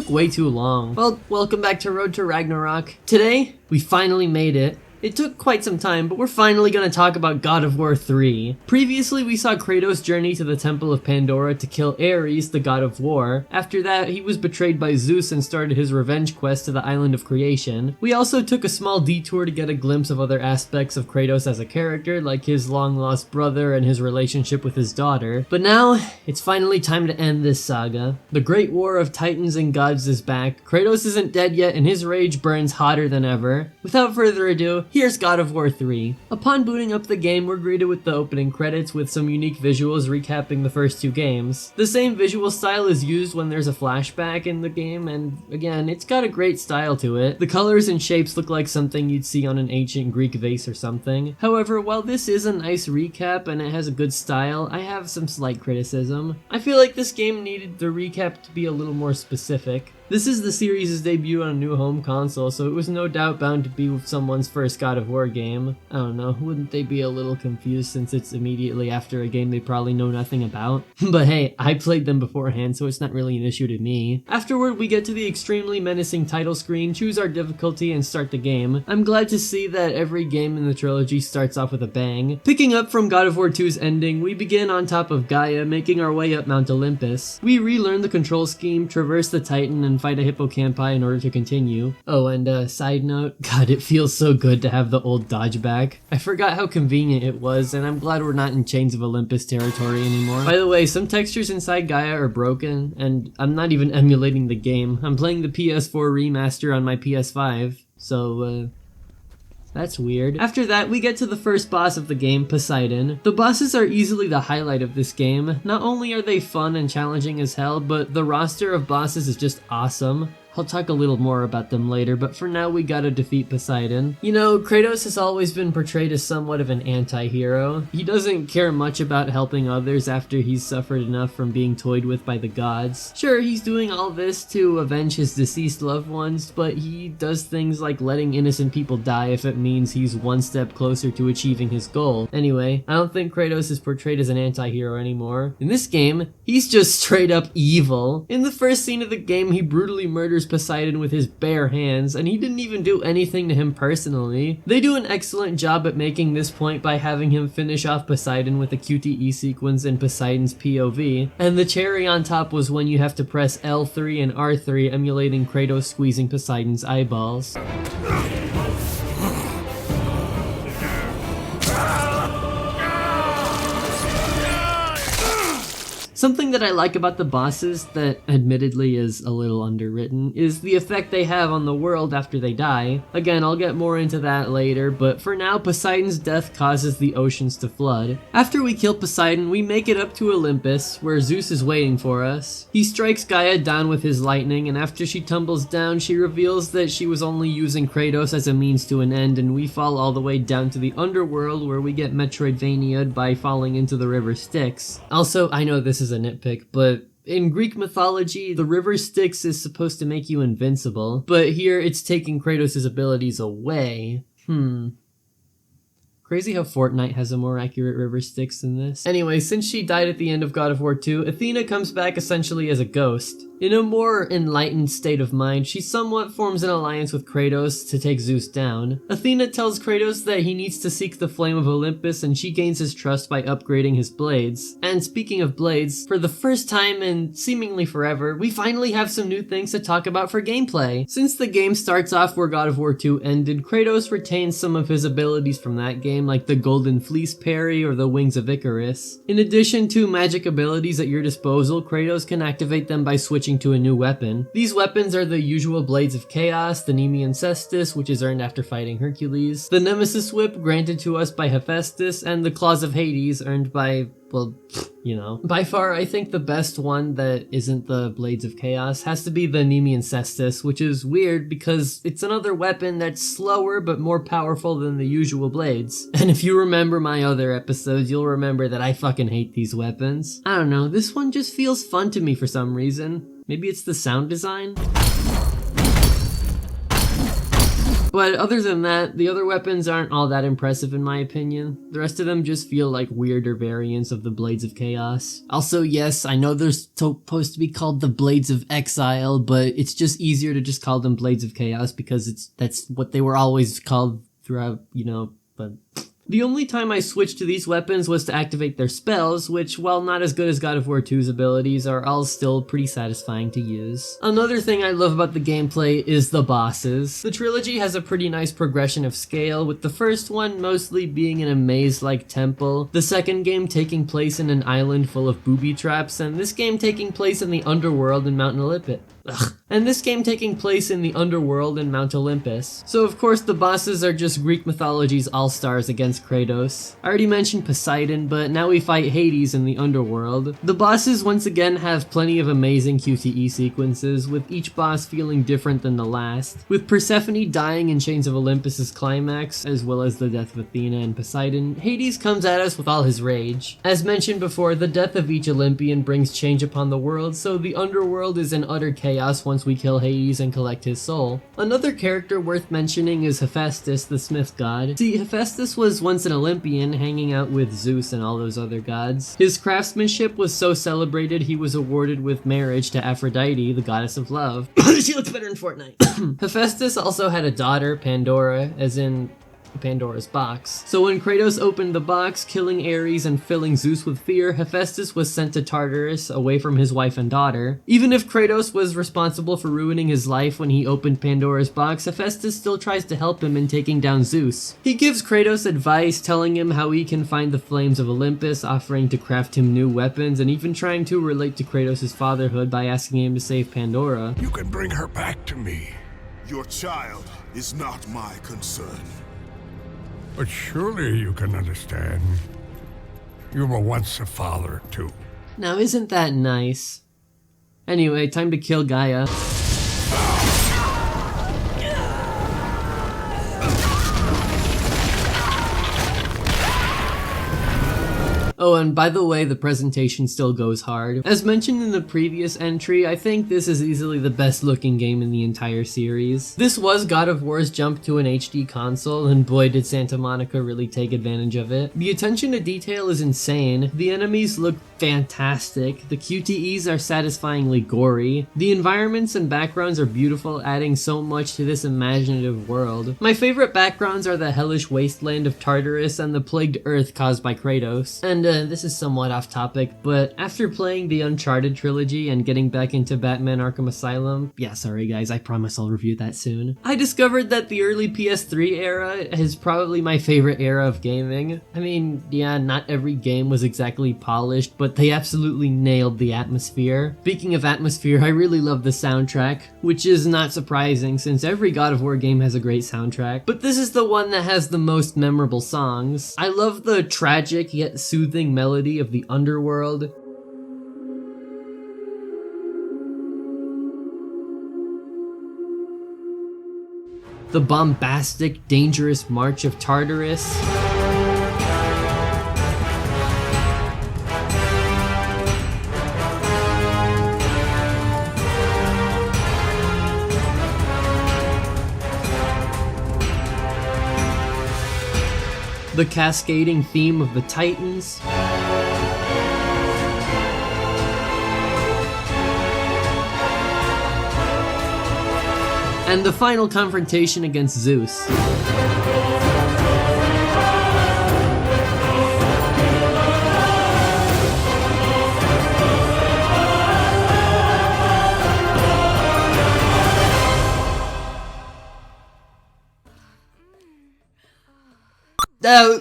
took way too long. Well, welcome back to Road to Ragnarok. Today, we finally made it. It took quite some time, but we're finally gonna talk about God of War 3. Previously, we saw Kratos journey to the Temple of Pandora to kill Ares, the god of war. After that, he was betrayed by Zeus and started his revenge quest to the Island of Creation. We also took a small detour to get a glimpse of other aspects of Kratos as a character, like his long-lost brother and his relationship with his daughter. But now, it's finally time to end this saga. The Great War of Titans and Gods is back. Kratos isn't dead yet, and his rage burns hotter than ever. Without further ado, here's God of War 3. Upon booting up the game, we're greeted with the opening credits with some unique visuals recapping the first two games. The same visual style is used when there's a flashback in the game, and again, it's got a great style to it. The colors and shapes look like something you'd see on an ancient Greek vase or something. However, while this is a nice recap and it has a good style, I have some slight criticism. I feel like this game needed the recap to be a little more specific. This is the series' debut on a new home console, so it was no doubt bound to be someone's first God of War game. I don't know, wouldn't they be a little confused since it's immediately after a game they probably know nothing about? But hey, I played them beforehand, so it's not really an issue to me. Afterward, we get to the extremely menacing title screen, choose our difficulty, and start the game. I'm glad to see that every game in the trilogy starts off with a bang. Picking up from God of War 2's ending, we begin on top of Gaia, making our way up Mount Olympus. We relearn the control scheme, traverse the Titan, and fight a hippocampi in order to continue. Oh, and side note, God, it feels so good to have the old dodge back. I forgot how convenient it was, and I'm glad we're not in Chains of Olympus territory anymore. By the way, some textures inside Gaia are broken, and I'm not even emulating the game. I'm playing the PS4 remaster on my PS5, so, that's weird. After that, we get to the first boss of the game, Poseidon. The bosses are easily the highlight of this game. Not only are they fun and challenging as hell, but the roster of bosses is just awesome. I'll talk a little more about them later, but for now we gotta defeat Poseidon. You know, Kratos has always been portrayed as somewhat of an anti-hero. He doesn't care much about helping others after he's suffered enough from being toyed with by the gods. Sure, he's doing all this to avenge his deceased loved ones, but he does things like letting innocent people die if it means he's one step closer to achieving his goal. Anyway, I don't think Kratos is portrayed as an anti-hero anymore. In this game, he's just straight up evil. In the first scene of the game, he brutally murders Poseidon with his bare hands, and he didn't even do anything to him personally. They do an excellent job at making this point by having him finish off Poseidon with a QTE sequence in Poseidon's POV, and the cherry on top was when you have to press L3 and R3 emulating Kratos squeezing Poseidon's eyeballs. Something that I like about the bosses that admittedly is a little underwritten is the effect they have on the world after they die. Again, I'll get more into that later, but for now, Poseidon's death causes the oceans to flood. After we kill Poseidon, we make it up to Olympus, where Zeus is waiting for us. He strikes Gaia down with his lightning, and after she tumbles down, she reveals that she was only using Kratos as a means to an end, and we fall all the way down to the underworld, where we get Metroidvania'd by falling into the river Styx. Also, I know this is a nitpick, but in Greek mythology, the river Styx is supposed to make you invincible, but here it's taking Kratos' abilities away. Crazy how Fortnite has a more accurate river Styx than this. Anyway, since she died at the end of God of War 2, Athena comes back essentially as a ghost. In a more enlightened state of mind, she somewhat forms an alliance with Kratos to take Zeus down. Athena tells Kratos that he needs to seek the flame of Olympus, and she gains his trust by upgrading his blades. And speaking of blades, for the first time in seemingly forever, we finally have some new things to talk about for gameplay. Since the game starts off where God of War 2 ended, Kratos retains some of his abilities from that game, like the Golden Fleece parry or the Wings of Icarus. In addition to magic abilities at your disposal, Kratos can activate them by switching to a new weapon. These weapons are the usual Blades of Chaos, the Nemean Cestus, which is earned after fighting Hercules, the Nemesis Whip granted to us by Hephaestus, and the Claws of Hades earned by, well, you know. By far, I think the best one that isn't the Blades of Chaos has to be the Nemean Cestus, which is weird because it's another weapon that's slower but more powerful than the usual blades. And if you remember my other episodes, you'll remember that I fucking hate these weapons. I don't know, this one just feels fun to me for some reason. Maybe it's the sound design? But other than that, the other weapons aren't all that impressive in my opinion. The rest of them just feel like weirder variants of the Blades of Chaos. Also, yes, I know they're supposed to be called the Blades of Exile, but it's just easier to just call them Blades of Chaos because that's what they were always called throughout, but... The only time I switched to these weapons was to activate their spells, which, while not as good as God of War 2's abilities, are all still pretty satisfying to use. Another thing I love about the gameplay is the bosses. The trilogy has a pretty nice progression of scale, with the first one mostly being in a maze-like temple, the second game taking place in an island full of booby traps, and this game taking place in the underworld in Mount Olympus. And this game taking place in the underworld in Mount Olympus. So of course the bosses are just Greek mythology's all-stars against Kratos. I already mentioned Poseidon, but now we fight Hades in the underworld. The bosses once again have plenty of amazing QTE sequences, with each boss feeling different than the last. With Persephone dying in Chains of Olympus's climax, as well as the death of Athena and Poseidon, Hades comes at us with all his rage. As mentioned before, the death of each Olympian brings change upon the world, so the underworld is in utter chaos once we kill Hades and collect his soul. Another character worth mentioning is Hephaestus, the smith god. See, Hephaestus was once an Olympian, hanging out with Zeus and all those other gods. His craftsmanship was so celebrated he was awarded with marriage to Aphrodite, the goddess of love. She looks better in Fortnite. Hephaestus also had a daughter, Pandora, as in Pandora's box. So when Kratos opened the box, killing Ares and filling Zeus with fear, Hephaestus was sent to Tartarus, away from his wife and daughter. Even if Kratos was responsible for ruining his life when he opened Pandora's box, Hephaestus still tries to help him in taking down Zeus. He gives Kratos advice, telling him how he can find the flames of Olympus, offering to craft him new weapons, and even trying to relate to Kratos' fatherhood by asking him to save Pandora. You can bring her back to me. Your child is not my concern. But surely you can understand. You were once a father, too. Now isn't that nice? Anyway, time to kill Gaia. Oh, and by the way, the presentation still goes hard. As mentioned in the previous entry, I think this is easily the best looking game in the entire series. This was God of War's jump to an HD console, and boy did Santa Monica really take advantage of it. The attention to detail is insane, the enemies look fantastic, the QTEs are satisfyingly gory, the environments and backgrounds are beautiful, adding so much to this imaginative world. My favorite backgrounds are the hellish wasteland of Tartarus and the plagued earth caused by Kratos. And this is somewhat off topic, but after playing the Uncharted trilogy and getting back into Batman Arkham Asylum, yeah, sorry guys, I promise I'll review that soon, I discovered that the early PS3 era is probably my favorite era of gaming. I mean, yeah, not every game was exactly polished, but they absolutely nailed the atmosphere. Speaking of atmosphere, I really love the soundtrack, which is not surprising since every God of War game has a great soundtrack, but this is the one that has the most memorable songs. I love the tragic yet soothing melody of the underworld. The bombastic, dangerous march of Tartarus. The cascading theme of the Titans. And the final confrontation against Zeus. Oh,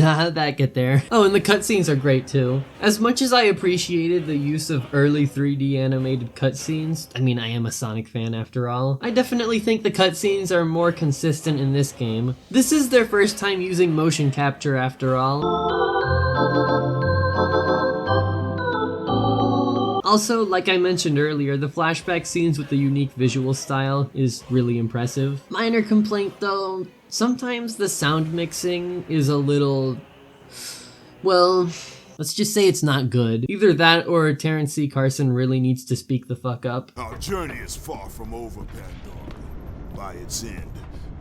how'd that get there? Oh, and the cutscenes are great too. As much as I appreciated the use of early 3D animated cutscenes, I mean, I am a Sonic fan after all, I definitely think the cutscenes are more consistent in this game. This is their first time using motion capture after all. Also, like I mentioned earlier, the flashback scenes with the unique visual style is really impressive. Minor complaint though, sometimes the sound mixing is a little, well, let's just say it's not good. Either that or Terrence C. Carson really needs to speak the fuck up. Our journey is far from over, Pandora. By its end,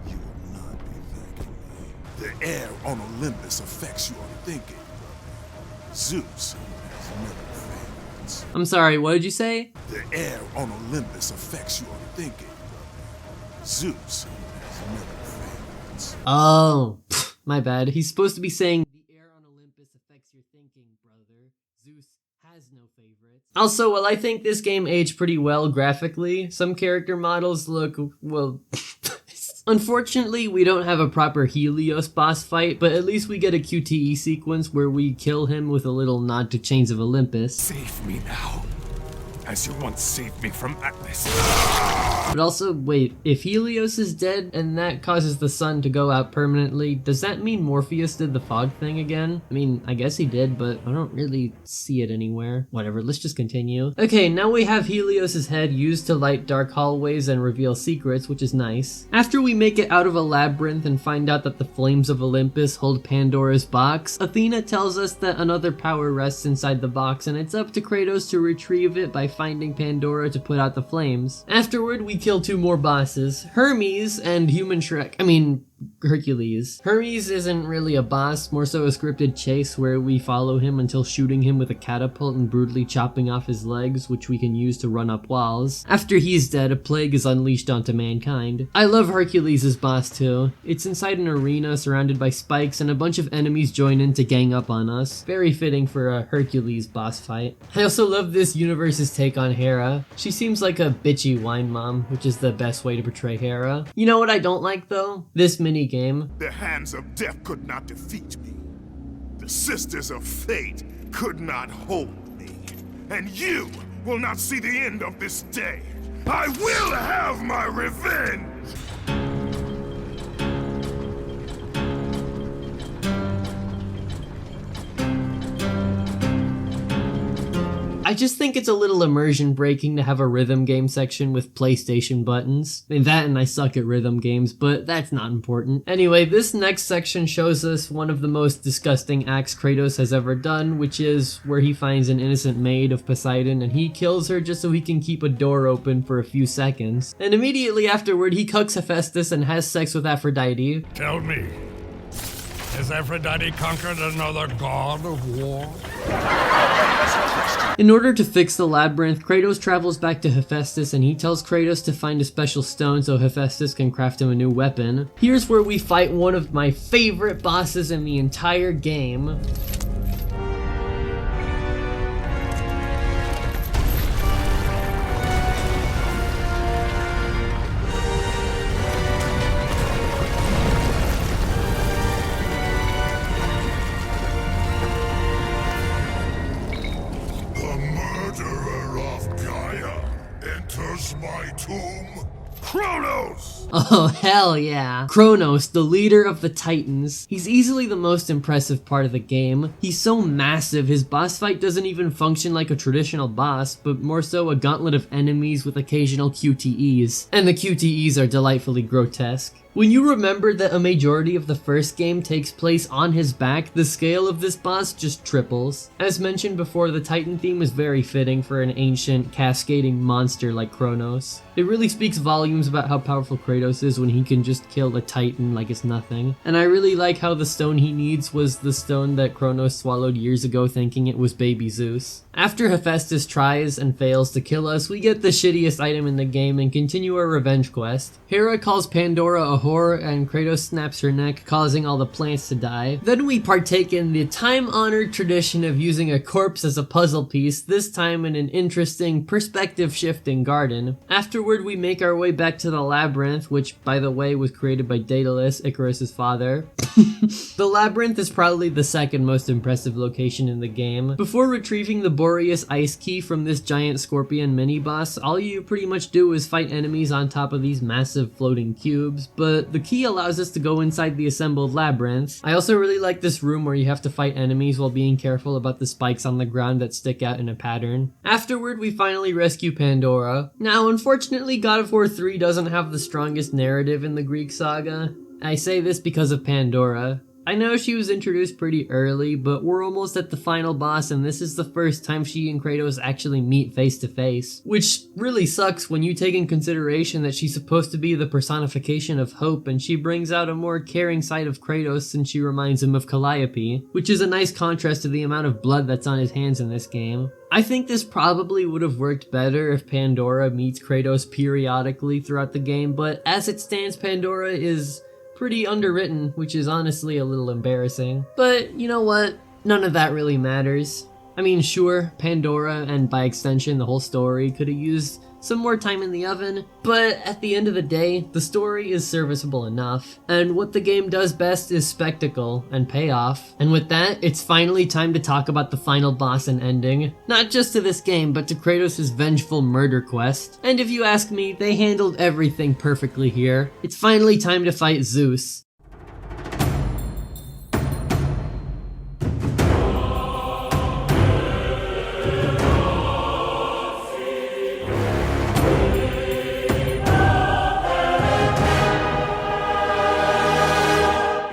you will not be thanking me. The air on Olympus affects your thinking, brother. Zeus has never failed. I'm sorry, what did you say? The air on Olympus affects your thinking, brother. Zeus has never failed. Oh, my bad. He's supposed to be saying the air on Olympus affects your thinking, brother. Zeus has no favorites. Also, well, I think this game aged pretty well graphically. Some character models look, well... Unfortunately, we don't have a proper Helios boss fight, but at least we get a QTE sequence where we kill him with a little nod to Chains of Olympus. Save me now, as you once saved me from Atlas. But also, wait, if Helios is dead and that causes the sun to go out permanently, does that mean Morpheus did the fog thing again? I mean, I guess he did, but I don't really see it anywhere. Whatever, let's just continue. Okay, now we have Helios's head used to light dark hallways and reveal secrets, which is nice. After we make it out of a labyrinth and find out that the flames of Olympus hold Pandora's box, Athena tells us that another power rests inside the box and it's up to Kratos to retrieve it by finding Pandora to put out the flames. Afterward, we kill two more bosses, Hermes and Hercules. Hermes isn't really a boss, more so a scripted chase where we follow him until shooting him with a catapult and brutally chopping off his legs, which we can use to run up walls. After he's dead, a plague is unleashed onto mankind. I love Hercules' boss too. It's inside an arena surrounded by spikes and a bunch of enemies join in to gang up on us. Very fitting for a Hercules boss fight. I also love this universe's take on Hera. She seems like a bitchy wine mom, which is the best way to portray Hera. You know what I don't like though? This minigame. The hands of death could not defeat me. The sisters of fate could not hold me. And you will not see the end of this day. I will have my revenge! I just think it's a little immersion breaking to have a rhythm game section with PlayStation buttons. I mean, that and I suck at rhythm games, but that's not important. Anyway, this next section shows us one of the most disgusting acts Kratos has ever done, which is where he finds an innocent maid of Poseidon and he kills her just so he can keep a door open for a few seconds. And immediately afterward, he cucks Hephaestus and has sex with Aphrodite. Tell me, has Aphrodite conquered another god of war? In order to fix the labyrinth, Kratos travels back to Hephaestus and he tells Kratos to find a special stone so Hephaestus can craft him a new weapon. Here's where we fight one of my favorite bosses in the entire game. My tomb, Kronos! Oh, hell yeah. Kronos, the leader of the Titans. He's easily the most impressive part of the game. He's so massive, his boss fight doesn't even function like a traditional boss, but more so a gauntlet of enemies with occasional QTEs. And the QTEs are delightfully grotesque. When you remember that a majority of the first game takes place on his back, the scale of this boss just triples. As mentioned before, the Titan theme is very fitting for an ancient, cascading monster like Kronos. It really speaks volumes about how powerful Kratos is when he can just kill a Titan like it's nothing. And I really like how the stone he needs was the stone that Kronos swallowed years ago thinking it was baby Zeus. After Hephaestus tries and fails to kill us, we get the shittiest item in the game and continue our revenge quest. Hera calls Pandora a whore and Kratos snaps her neck, causing all the plants to die. Then we partake in the time-honored tradition of using a corpse as a puzzle piece, this time in an interesting, perspective-shifting garden. Afterward, we make our way back to the labyrinth, which, by the way, was created by Daedalus, Icarus' father. The labyrinth is probably the second most impressive location in the game. Before retrieving the Boreas ice key from this giant scorpion mini-boss, all you pretty much do is fight enemies on top of these massive floating cubes, but the key allows us to go inside the assembled labyrinth. I also really like this room where you have to fight enemies while being careful about the spikes on the ground that stick out in a pattern. Afterward, we finally rescue Pandora. Now, unfortunately, God of War 3 doesn't have the strongest narrative in the Greek saga. I say this because of Pandora. I know she was introduced pretty early, but we're almost at the final boss and this is the first time she and Kratos actually meet face to face. Which really sucks when you take in consideration that she's supposed to be the personification of hope and she brings out a more caring side of Kratos since she reminds him of Calliope, which is a nice contrast to the amount of blood that's on his hands in this game. I think this probably would have worked better if Pandora meets Kratos periodically throughout the game, but as it stands, Pandora is pretty underwritten, which is honestly a little embarrassing. But you know what? None of that really matters. I mean, sure, Pandora, and by extension the whole story, could have used some more time in the oven, but at the end of the day, the story is serviceable enough, and what the game does best is spectacle and payoff. And with that, it's finally time to talk about the final boss and ending, not just to this game, but to Kratos' vengeful murder quest. And if you ask me, they handled everything perfectly here. It's finally time to fight Zeus.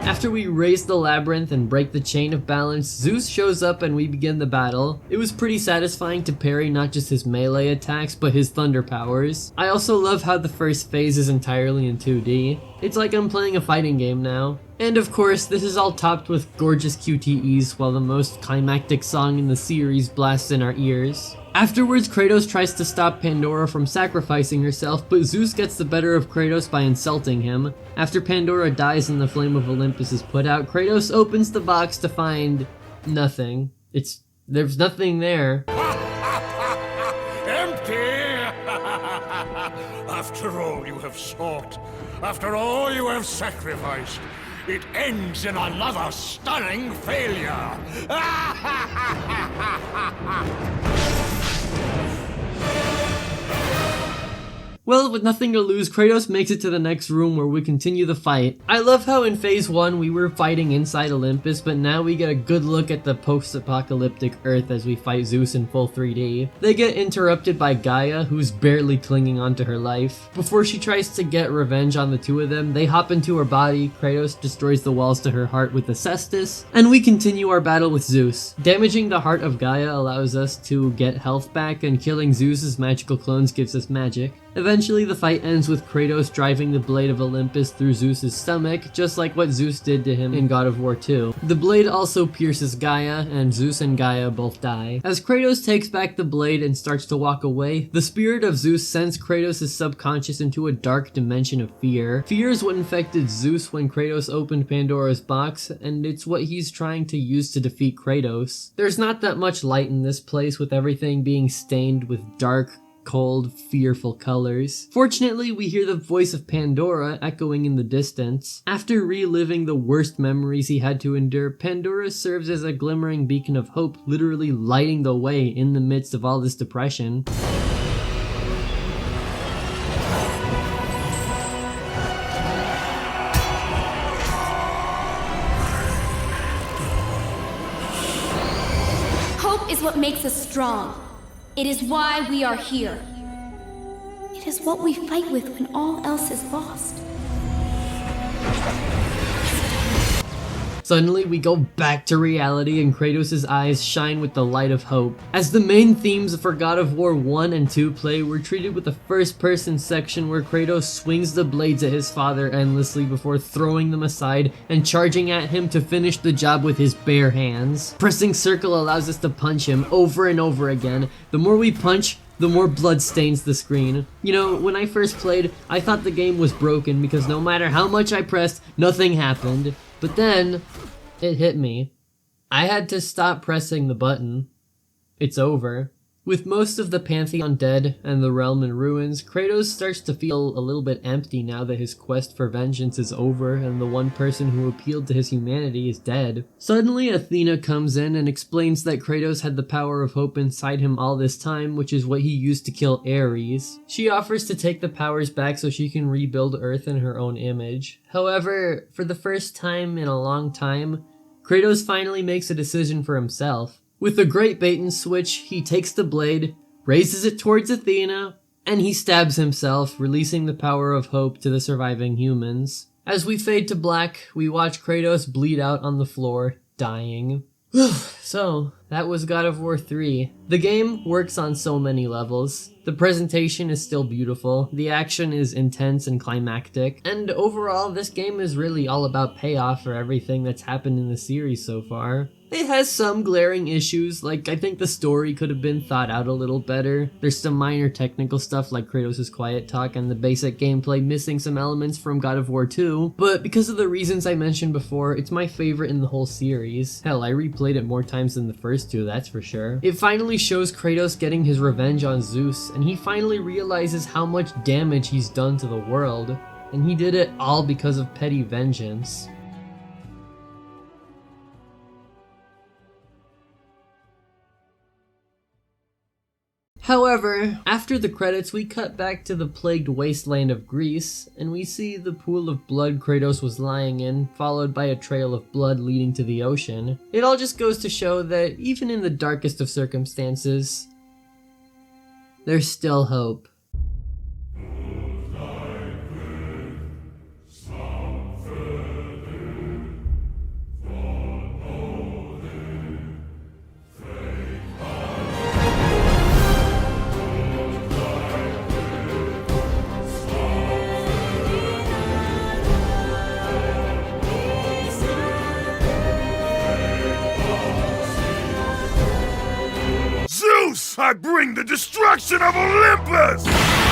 After we raise the labyrinth and break the chain of balance, Zeus shows up and we begin the battle. It was pretty satisfying to parry not just his melee attacks, but his thunder powers. I also love how the first phase is entirely in 2D. It's like I'm playing a fighting game now. And of course, this is all topped with gorgeous QTEs while the most climactic song in the series blasts in our ears. Afterwards, Kratos tries to stop Pandora from sacrificing herself, but Zeus gets the better of Kratos by insulting him. After Pandora dies and the flame of Olympus is put out, Kratos opens the box to find nothing. There's nothing there. Empty! After all you have sought, after all you have sacrificed, it ends in another stunning failure! Well, with nothing to lose, Kratos makes it to the next room where we continue the fight. I love how in phase 1 we were fighting inside Olympus, but now we get a good look at the post-apocalyptic Earth as we fight Zeus in full 3D. They get interrupted by Gaia, who's barely clinging onto her life. Before she tries to get revenge on the two of them, they hop into her body, Kratos destroys the walls to her heart with the cestus, and we continue our battle with Zeus. Damaging the heart of Gaia allows us to get health back, and killing Zeus's magical clones gives us magic. Eventually, the fight ends with Kratos driving the blade of Olympus through Zeus's stomach, just like what Zeus did to him in God of War 2. The blade also pierces Gaia, and Zeus and Gaia both die. As Kratos takes back the blade and starts to walk away, the spirit of Zeus sends Kratos' subconscious into a dark dimension of fear. Fear is what infected Zeus when Kratos opened Pandora's box, and it's what he's trying to use to defeat Kratos. There's not that much light in this place, with everything being stained with dark, cold, fearful colors. Fortunately, we hear the voice of Pandora echoing in the distance. After reliving the worst memories he had to endure, Pandora serves as a glimmering beacon of hope, literally lighting the way in the midst of all this depression. Hope is what makes us strong. It is why we are here. It is what we fight with when all else is lost. Suddenly, we go back to reality and Kratos' eyes shine with the light of hope. As the main themes for God of War 1 and 2 play, we're treated with a first-person section where Kratos swings the blades at his father endlessly before throwing them aside and charging at him to finish the job with his bare hands. Pressing circle allows us to punch him over and over again. The more we punch, the more blood stains the screen. You know, when I first played, I thought the game was broken because no matter how much I pressed, nothing happened. But then, it hit me. I had to stop pressing the button. It's over. With most of the Pantheon dead and the realm in ruins, Kratos starts to feel a little bit empty now that his quest for vengeance is over and the one person who appealed to his humanity is dead. Suddenly, Athena comes in and explains that Kratos had the power of hope inside him all this time, which is what he used to kill Ares. She offers to take the powers back so she can rebuild Earth in her own image. However, for the first time in a long time, Kratos finally makes a decision for himself. With a great bait and switch, he takes the blade, raises it towards Athena, and he stabs himself, releasing the power of hope to the surviving humans. As we fade to black, we watch Kratos bleed out on the floor, dying. So, that was God of War 3. The game works on so many levels. The presentation is still beautiful, the action is intense and climactic, and overall this game is really all about payoff for everything that's happened in the series so far. It has some glaring issues, like I think the story could have been thought out a little better. There's some minor technical stuff like Kratos' quiet talk and the basic gameplay missing some elements from God of War 2, but because of the reasons I mentioned before, it's my favorite in the whole series. Hell, I replayed it more times than the first two, that's for sure. It finally shows Kratos getting his revenge on Zeus, and he finally realizes how much damage he's done to the world, and he did it all because of petty vengeance. However, after the credits, we cut back to the plagued wasteland of Greece, and we see the pool of blood Kratos was lying in, followed by a trail of blood leading to the ocean. It all just goes to show that even in the darkest of circumstances, there's still hope. Zeus, I bring the destruction of Olympus!